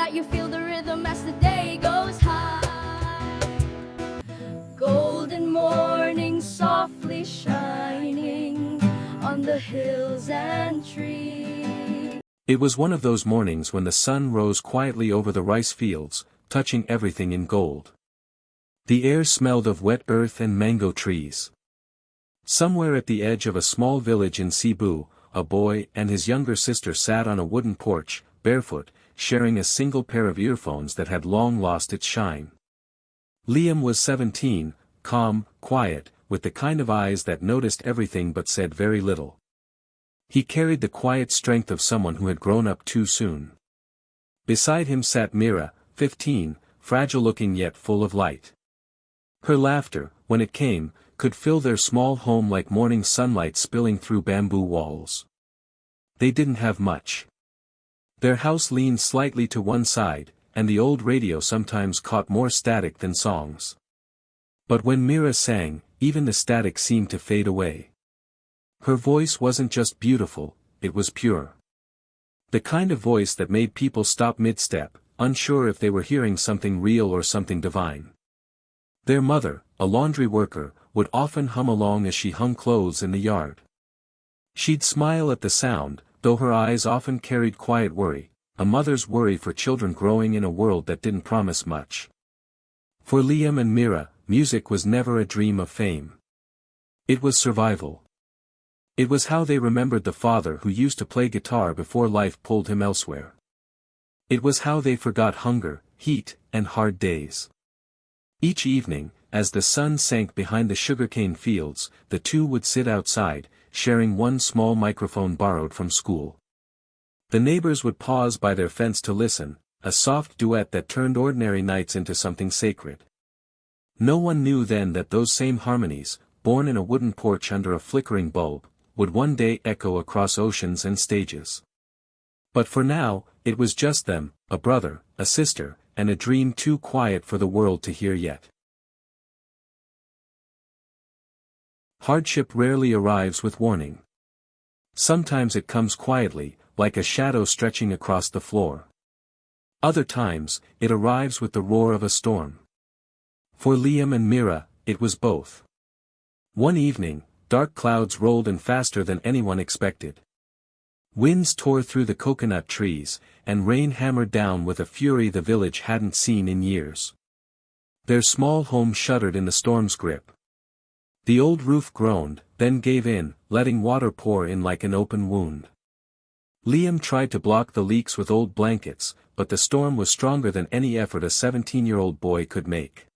that you feel the rhythm as the day goes high. Golden morning softly shining on the hills and trees. It was one of those mornings when the sun rose quietly over the rice fields, touching everything in gold. The air smelled of wet earth and mango trees. Somewhere at the edge of a small village in Cebu, a boy and his younger sister sat on a wooden porch, barefoot, sharing a single pair of earphones that had long lost its shine. Liam was 17, calm, quiet, with the kind of eyes that noticed everything but said very little. He carried the quiet strength of someone who had grown up too soon. Beside him sat Mira, 15, fragile-looking yet full of light. Her laughter, when it came, could fill their small home like morning sunlight spilling through bamboo walls. They didn't have much. Their house leaned slightly to one side, and the old radio sometimes caught more static than songs. But when Mira sang, even the static seemed to fade away. Her voice wasn't just beautiful, it was pure. The kind of voice that made people stop mid-step, unsure if they were hearing something real or something divine. Their mother, a laundry worker, would often hum along as she hung clothes in the yard. She'd smile at the sound, though her eyes often carried quiet worry, a mother's worry for children growing in a world that didn't promise much. For Liam and Mira, music was never a dream of fame. It was survival. It was how they remembered the father who used to play guitar before life pulled him elsewhere. It was how they forgot hunger, heat, and hard days. Each evening, as the sun sank behind the sugarcane fields, the two would sit outside, sharing one small microphone borrowed from school. The neighbors would pause by their fence to listen, a soft duet that turned ordinary nights into something sacred. No one knew then that those same harmonies, born in a wooden porch under a flickering bulb, would one day echo across oceans and stages. But for now, it was just them, a brother, a sister, and a dream too quiet for the world to hear yet. Hardship rarely arrives with warning. Sometimes it comes quietly, like a shadow stretching across the floor. Other times, it arrives with the roar of a storm. For Liam and Mira, it was both. One evening, dark clouds rolled in faster than anyone expected. Winds tore through the coconut trees, and rain hammered down with a fury the village hadn't seen in years. Their small home shuddered in the storm's grip. The old roof groaned, then gave in, letting water pour in like an open wound. Liam tried to block the leaks with old blankets, but the storm was stronger than any effort a 17-year-old boy could make.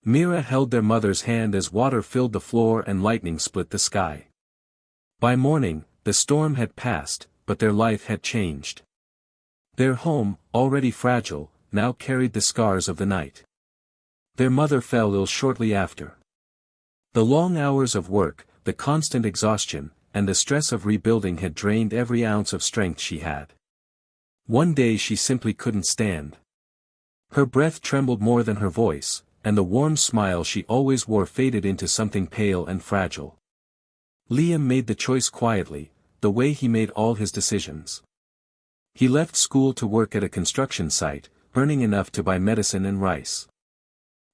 Mira held their mother's hand as water filled the floor and lightning split the sky. By morning, the storm had passed, but their life had changed. Their home, already fragile, now carried the scars of the night. Their mother fell ill shortly after. The long hours of work, the constant exhaustion, and the stress of rebuilding had drained every ounce of strength she had. One day she simply couldn't stand. Her breath trembled more than her voice, and the warm smile she always wore faded into something pale and fragile. Liam made the choice quietly, the way he made all his decisions. He left school to work at a construction site, earning enough to buy medicine and rice.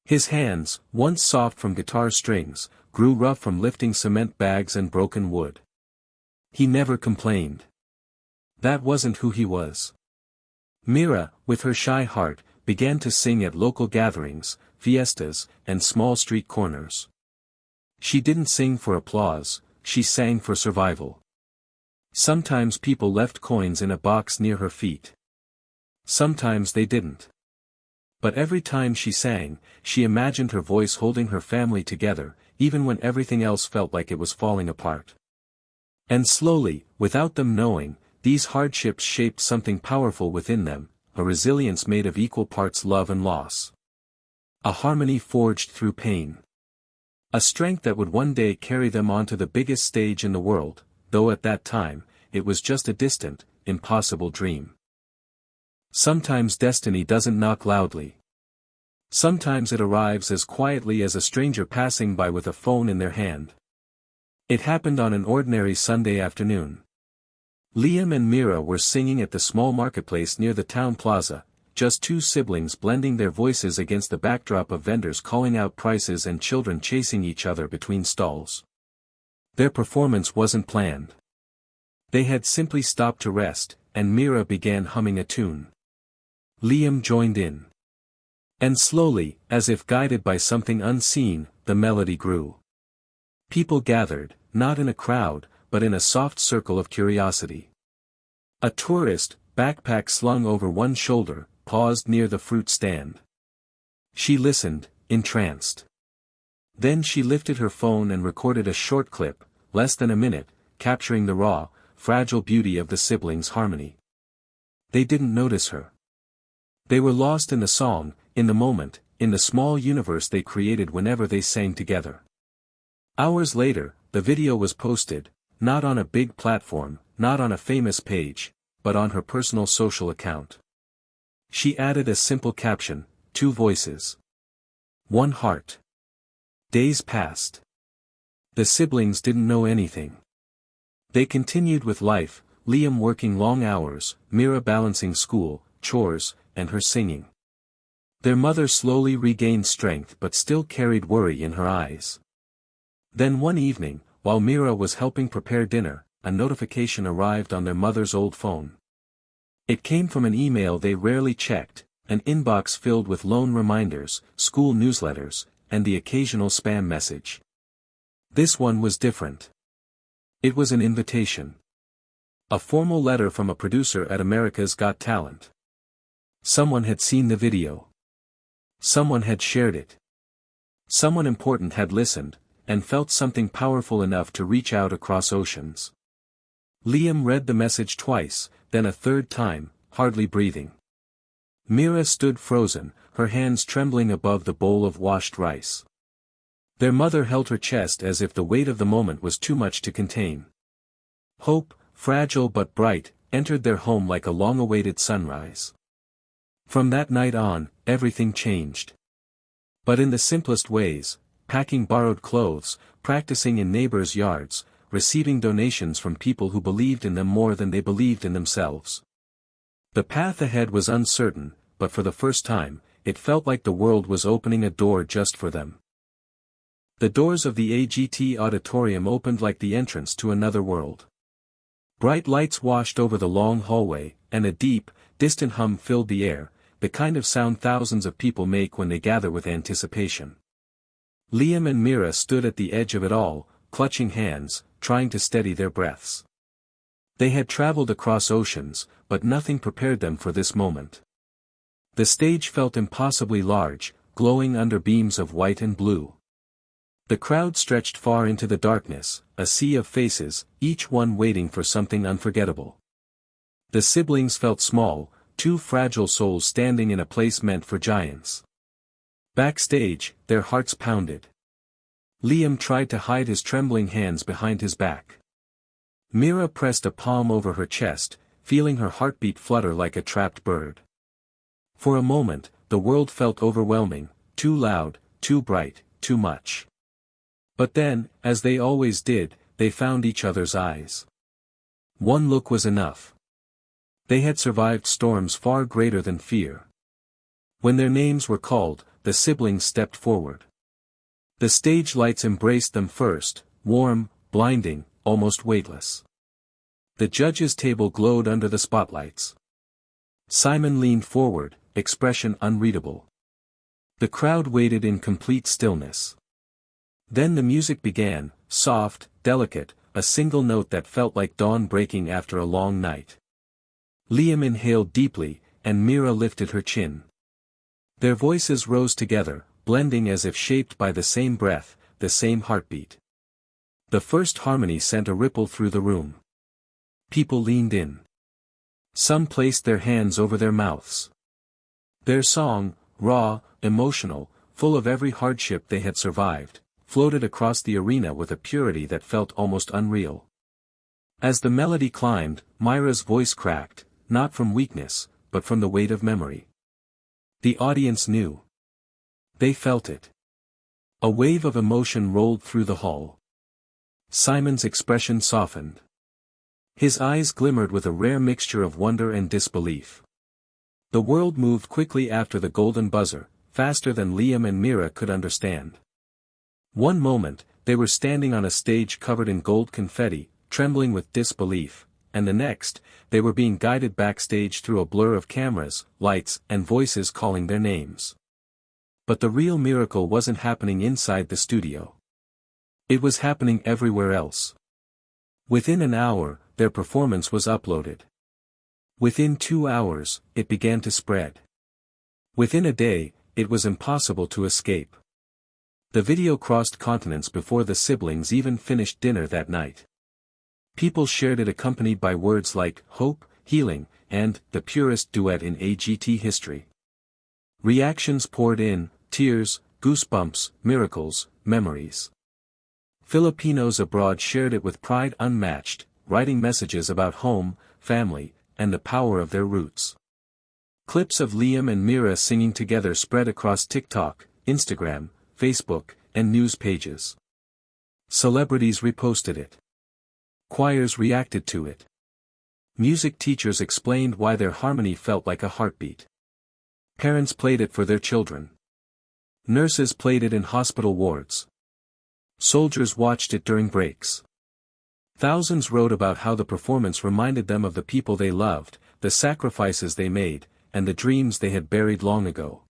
His hands, once soft from guitar strings, grew rough from lifting cement bags and broken wood. He never complained. That wasn't who he was. Mira, with her shy heart, began to sing at local gatherings, fiestas, and small street corners. She didn't sing for applause, she sang for survival. Sometimes people left coins in a box near her feet. Sometimes they didn't. But every time she sang, she imagined her voice holding her family together, even when everything else felt like it was falling apart. And slowly, without them knowing, these hardships shaped something powerful within them, a resilience made of equal parts love and loss. A harmony forged through pain. A strength that would one day carry them onto the biggest stage in the world, though at that time, it was just a distant, impossible dream. Sometimes destiny doesn't knock loudly. Sometimes it arrives as quietly as a stranger passing by with a phone in their hand. It happened on an ordinary Sunday afternoon. Liam and Mira were singing at the small marketplace near the town plaza, just two siblings blending their voices against the backdrop of vendors calling out prices and children chasing each other between stalls. Their performance wasn't planned. They had simply stopped to rest, and Mira began humming a tune. Liam joined in. And slowly, as if guided by something unseen, the melody grew. People gathered, not in a crowd, but in a soft circle of curiosity. A tourist, backpack slung over one shoulder, paused near the fruit stand. She listened, entranced. Then she lifted her phone and recorded a short clip, less than a minute, capturing the raw, fragile beauty of the siblings' harmony. They didn't notice her. They were lost in the song, in the moment, in the small universe they created whenever they sang together. Hours later, the video was posted, not on a big platform, not on a famous page, but on her personal social account. She added a simple caption, 2 voices. 1 heart. Days passed. The siblings didn't know anything. They continued with life, Liam working long hours, Mira balancing school, chores, and her singing. Their mother slowly regained strength but still carried worry in her eyes. Then one evening, while Mira was helping prepare dinner, a notification arrived on their mother's old phone. It came from an email they rarely checked, an inbox filled with loan reminders, school newsletters, and the occasional spam message. This one was different. It was an invitation. A formal letter from a producer at America's Got Talent. Someone had seen the video. Someone had shared it. Someone important had listened, and felt something powerful enough to reach out across oceans. Liam read the message twice, then a third time, hardly breathing. Mira stood frozen, her hands trembling above the bowl of washed rice. Their mother held her chest as if the weight of the moment was too much to contain. Hope, fragile but bright, entered their home like a long-awaited sunrise. From that night on, everything changed. But in the simplest ways, packing borrowed clothes, practicing in neighbors' yards, receiving donations from people who believed in them more than they believed in themselves. The path ahead was uncertain, but for the first time, it felt like the world was opening a door just for them. The doors of the AGT auditorium opened like the entrance to another world. Bright lights washed over the long hallway, and a deep, distant hum filled the air, the kind of sound thousands of people make when they gather with anticipation. Liam and Mira stood at the edge of it all, clutching hands, trying to steady their breaths. They had traveled across oceans, but nothing prepared them for this moment. The stage felt impossibly large, glowing under beams of white and blue. The crowd stretched far into the darkness, a sea of faces, each one waiting for something unforgettable. The siblings felt small, 2 fragile souls standing in a place meant for giants. Backstage, their hearts pounded. Liam tried to hide his trembling hands behind his back. Mira pressed a palm over her chest, feeling her heartbeat flutter like a trapped bird. For a moment, the world felt overwhelming, too loud, too bright, too much. But then, as they always did, they found each other's eyes. One look was enough. They had survived storms far greater than fear. When their names were called, the siblings stepped forward. The stage lights embraced them first, warm, blinding, almost weightless. The judges' table glowed under the spotlights. Simon leaned forward, expression unreadable. The crowd waited in complete stillness. Then the music began, soft, delicate, a single note that felt like dawn breaking after a long night. Liam inhaled deeply, and Mira lifted her chin. Their voices rose together, blending as if shaped by the same breath, the same heartbeat. The first harmony sent a ripple through the room. People leaned in. Some placed their hands over their mouths. Their song, raw, emotional, full of every hardship they had survived, floated across the arena with a purity that felt almost unreal. As the melody climbed, Myra's voice cracked, not from weakness, but from the weight of memory. The audience knew. They felt it. A wave of emotion rolled through the hall. Simon's expression softened. His eyes glimmered with a rare mixture of wonder and disbelief. The world moved quickly after the golden buzzer, faster than Liam and Mira could understand. One moment, they were standing on a stage covered in gold confetti, trembling with disbelief, and the next, they were being guided backstage through a blur of cameras, lights, and voices calling their names. But the real miracle wasn't happening inside the studio. It was happening everywhere else. Within an hour, their performance was uploaded. Within 2 hours, it began to spread. Within a day, it was impossible to escape. The video crossed continents before the siblings even finished dinner that night. People shared it accompanied by words like hope, healing, and the purest duet in AGT history. Reactions poured in, tears, goosebumps, miracles, memories. Filipinos abroad shared it with pride unmatched, writing messages about home, family, and the power of their roots. Clips of Liam and Mira singing together spread across TikTok, Instagram, Facebook, and news pages. Celebrities reposted it. Choirs reacted to it. Music teachers explained why their harmony felt like a heartbeat. Parents played it for their children. Nurses played it in hospital wards. Soldiers watched it during breaks. Thousands wrote about how the performance reminded them of the people they loved, the sacrifices they made, and the dreams they had buried long ago.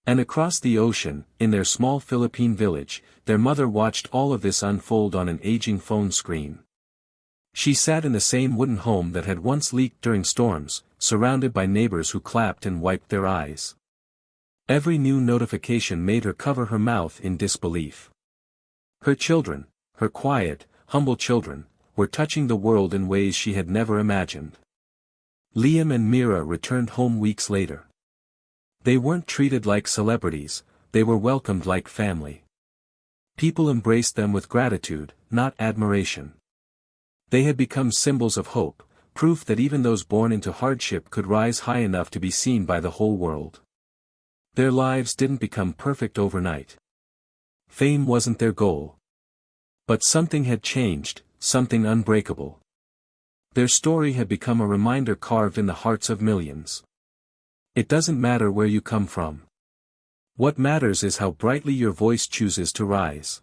And across the ocean, in their small Philippine village, their mother watched all of this unfold on an aging phone screen. She sat in the same wooden home that had once leaked during storms, surrounded by neighbors who clapped and wiped their eyes. Every new notification made her cover her mouth in disbelief. Her children, her quiet, humble children, were touching the world in ways she had never imagined. Liam and Mira returned home weeks later. They weren't treated like celebrities, they were welcomed like family. People embraced them with gratitude, not admiration. They had become symbols of hope, proof that even those born into hardship could rise high enough to be seen by the whole world. Their lives didn't become perfect overnight. Fame wasn't their goal. But something had changed, something unbreakable. Their story had become a reminder carved in the hearts of millions. It doesn't matter where you come from. What matters is how brightly your voice chooses to rise.